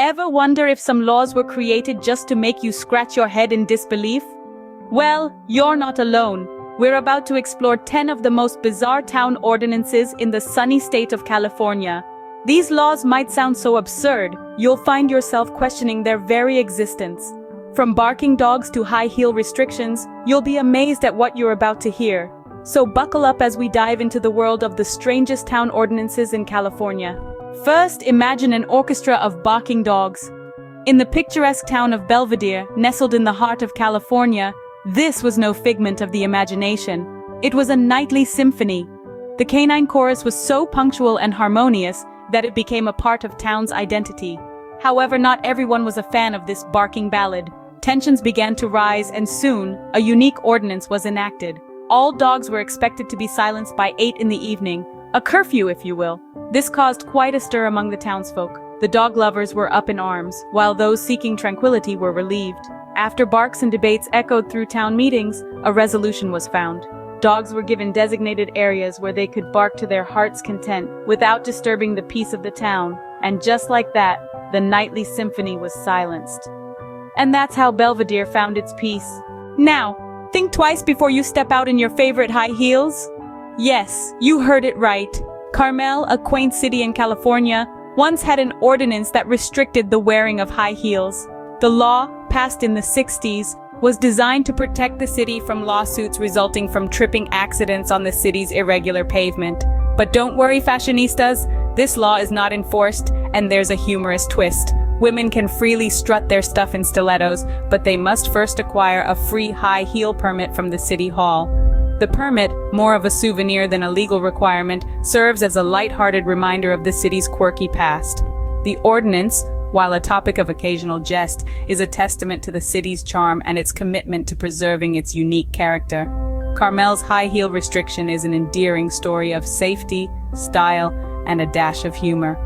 Ever wonder if some laws were created just to make you scratch your head in disbelief? Well, you're not alone. We're about to explore 10 of the most bizarre town ordinances in the sunny state of California. These laws might sound so absurd, you'll find yourself questioning their very existence. From barking dogs to high heel restrictions, you'll be amazed at what you're about to hear. So buckle up as we dive into the world of the strangest town ordinances in California. First, imagine an orchestra of barking dogs. In the picturesque town of Belvedere, nestled in the heart of California, this was no figment of the imagination. It was a nightly symphony. The canine chorus was so punctual and harmonious that it became a part of town's identity. However, not everyone was a fan of this barking ballad. Tensions began to rise, and soon, a unique ordinance was enacted. All dogs were expected to be silenced by 8 in the evening, a curfew if you will. This caused quite a stir among the townsfolk. The dog lovers were up in arms, while those seeking tranquility were relieved. After barks and debates echoed through town meetings, a resolution was found. Dogs were given designated areas where they could bark to their heart's content without disturbing the peace of the town, and just like that, the nightly symphony was silenced. And that's how Belvedere found its peace. Now, think twice before you step out in your favorite high heels. Yes, you heard it right. Carmel, a quaint city in California, once had an ordinance that restricted the wearing of high heels. The law, passed in the 60s, was designed to protect the city from lawsuits resulting from tripping accidents on the city's irregular pavement. But don't worry, fashionistas, this law is not enforced, and there's a humorous twist. Women can freely strut their stuff in stilettos, but they must first acquire a free high heel permit from the city hall. The permit, more of a souvenir than a legal requirement, serves as a light-hearted reminder of the city's quirky past. The ordinance, while a topic of occasional jest, is a testament to the city's charm and its commitment to preserving its unique character. Carmel's high heel restriction is an endearing story of safety, style, and a dash of humor.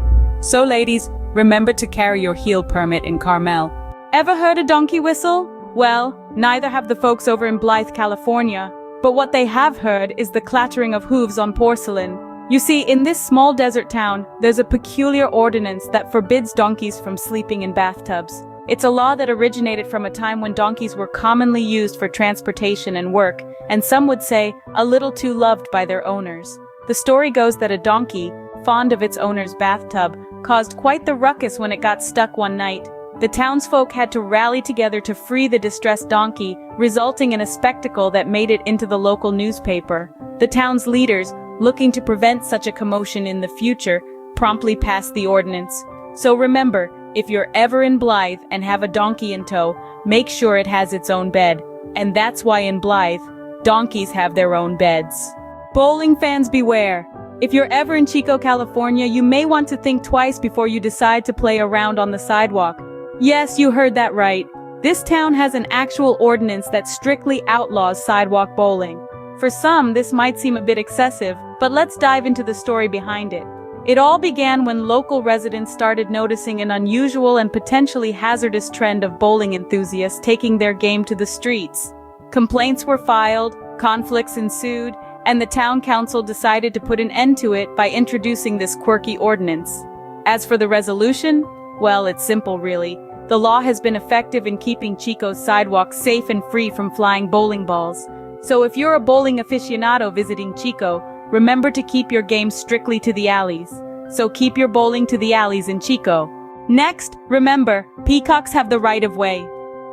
So ladies, remember to carry your heel permit in Carmel. Ever heard a donkey whistle? Well, neither have the folks over in Blythe, California. But what they have heard is the clattering of hooves on porcelain. You see, in this small desert town, there's a peculiar ordinance that forbids donkeys from sleeping in bathtubs. It's a law that originated from a time when donkeys were commonly used for transportation and work, and some would say, a little too loved by their owners. The story goes that a donkey, fond of its owner's bathtub, caused quite the ruckus when it got stuck one night. The townsfolk had to rally together to free the distressed donkey, resulting in a spectacle that made it into the local newspaper. The town's leaders, looking to prevent such a commotion in the future, promptly passed the ordinance. So remember, if you're ever in Blythe and have a donkey in tow, make sure it has its own bed. And that's why in Blythe, donkeys have their own beds. Bowling fans beware. If you're ever in Chico, California, you may want to think twice before you decide to play around on the sidewalk. Yes, you heard that right. This town has an actual ordinance that strictly outlaws sidewalk bowling. For some, this might seem a bit excessive, but let's dive into the story behind it. It all began when local residents started noticing an unusual and potentially hazardous trend of bowling enthusiasts taking their game to the streets. Complaints were filed, conflicts ensued, and the town council decided to put an end to it by introducing this quirky ordinance. As for the resolution, well, it's simple really. The law has been effective in keeping Chico's sidewalks safe and free from flying bowling balls. So if you're a bowling aficionado visiting Chico, remember to keep your game strictly to the alleys. So keep your bowling to the alleys in Chico. Next, remember, peacocks have the right of way.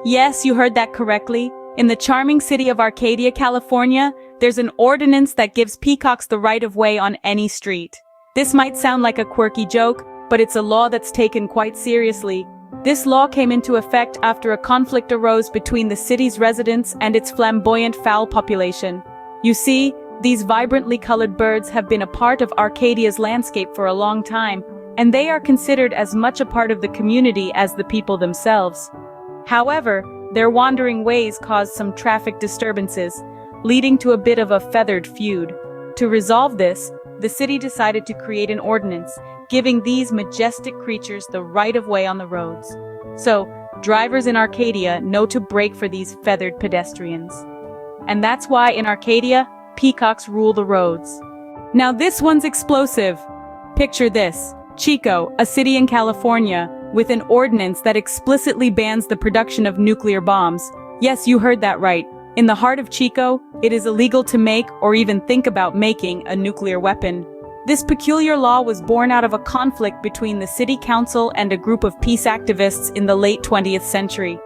Yes, you heard that correctly. In the charming city of Arcadia, California, there's an ordinance that gives peacocks the right of way on any street. This might sound like a quirky joke, but it's a law that's taken quite seriously. This law came into effect after a conflict arose between the city's residents and its flamboyant fowl population. You see, these vibrantly colored birds have been a part of Arcadia's landscape for a long time, and they are considered as much a part of the community as the people themselves. However, their wandering ways caused some traffic disturbances, leading to a bit of a feathered feud. To resolve this, the city decided to create an ordinance, giving these majestic creatures the right of way on the roads. So, drivers in Arcadia know to brake for these feathered pedestrians. And that's why in Arcadia, peacocks rule the roads. Now this one's explosive. Picture this, Chico, a city in California, with an ordinance that explicitly bans the production of nuclear bombs. Yes, you heard that right. In the heart of Chico, it is illegal to make or even think about making a nuclear weapon. This peculiar law was born out of a conflict between the city council and a group of peace activists in the late 20th century.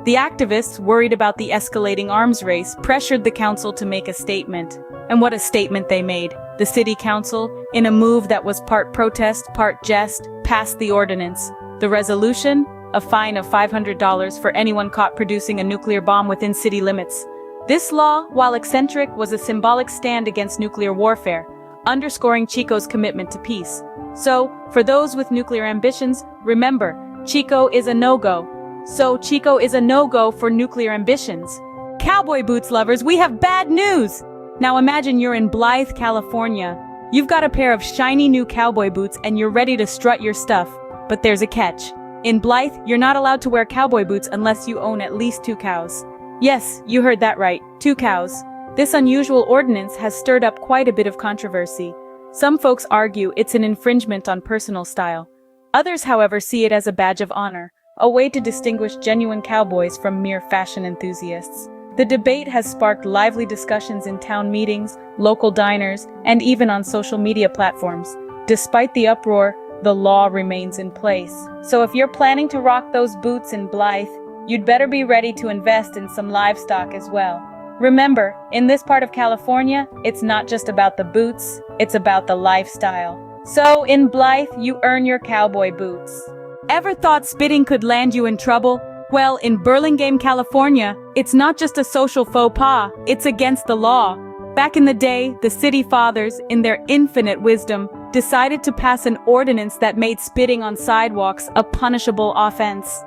The activists, worried about the escalating arms race, pressured the council to make a statement. And what a statement they made. The city council, in a move that was part protest, part jest, passed the ordinance. The resolution? A fine of $500 for anyone caught producing a nuclear bomb within city limits. This law, while eccentric, was a symbolic stand against nuclear warfare, underscoring Chico's commitment to peace. So, for those with nuclear ambitions, remember, Chico is a no-go. So, Chico is a no-go for nuclear ambitions. Cowboy boots lovers, we have bad news! Now imagine you're in Blythe, California. You've got a pair of shiny new cowboy boots and you're ready to strut your stuff. But there's a catch. In Blythe, you're not allowed to wear cowboy boots unless you own at least 2 cows. Yes, you heard that right, 2 cows. This unusual ordinance has stirred up quite a bit of controversy. Some folks argue it's an infringement on personal style. Others, however, see it as a badge of honor, a way to distinguish genuine cowboys from mere fashion enthusiasts. The debate has sparked lively discussions in town meetings, local diners, and even on social media platforms. Despite the uproar, the law remains in place. So if you're planning to rock those boots in Blythe, you'd better be ready to invest in some livestock as well. Remember, in this part of California, it's not just about the boots, it's about the lifestyle. So in Blythe, you earn your cowboy boots. Ever thought spitting could land you in trouble? Well, in Burlingame, California, it's not just a social faux pas, it's against the law. Back in the day, the city fathers, in their infinite wisdom, decided to pass an ordinance that made spitting on sidewalks a punishable offense.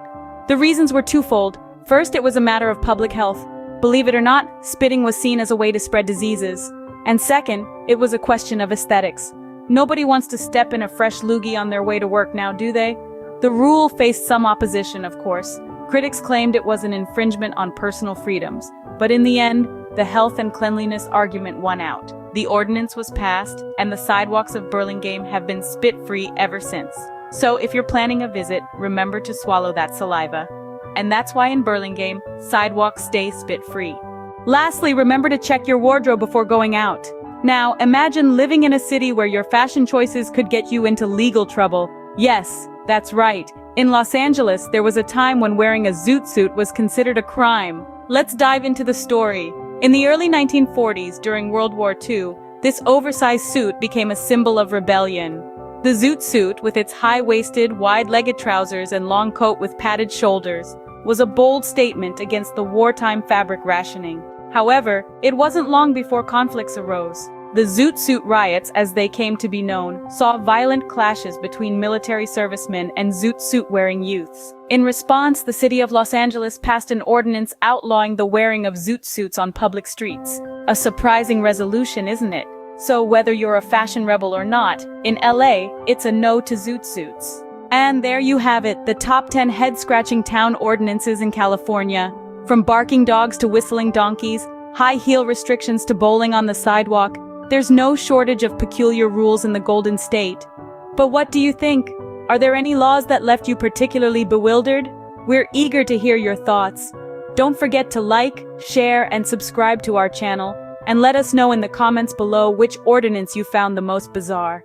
The reasons were twofold. First, it was a matter of public health. Believe it or not, spitting was seen as a way to spread diseases. And second, it was a question of aesthetics. Nobody wants to step in a fresh loogie on their way to work now, do they? The rule faced some opposition, of course. Critics claimed it was an infringement on personal freedoms, but in the end, the health and cleanliness argument won out. The ordinance was passed, and the sidewalks of Burlingame have been spit-free ever since. So if you're planning a visit, remember to swallow that saliva. And that's why in Burlingame, sidewalks stay spit-free. Lastly, remember to check your wardrobe before going out. Now, imagine living in a city where your fashion choices could get you into legal trouble. Yes, that's right. In Los Angeles, there was a time when wearing a zoot suit was considered a crime. Let's dive into the story. In the early 1940s, during World War II, this oversized suit became a symbol of rebellion. The zoot suit, with its high-waisted, wide-legged trousers and long coat with padded shoulders, was a bold statement against the wartime fabric rationing. However, it wasn't long before conflicts arose. The Zoot Suit riots, as they came to be known, saw violent clashes between military servicemen and zoot suit-wearing youths. In response, the city of Los Angeles passed an ordinance outlawing the wearing of zoot suits on public streets. A surprising resolution, isn't it? So whether you're a fashion rebel or not, in LA, it's a no to zoot suits. And there you have it, the top 10 head-scratching town ordinances in California. From barking dogs to whistling donkeys, high heel restrictions to bowling on the sidewalk, there's no shortage of peculiar rules in the Golden State. But what do you think? Are there any laws that left you particularly bewildered? We're eager to hear your thoughts. Don't forget to like, share, and subscribe to our channel, and let us know in the comments below which ordinance you found the most bizarre.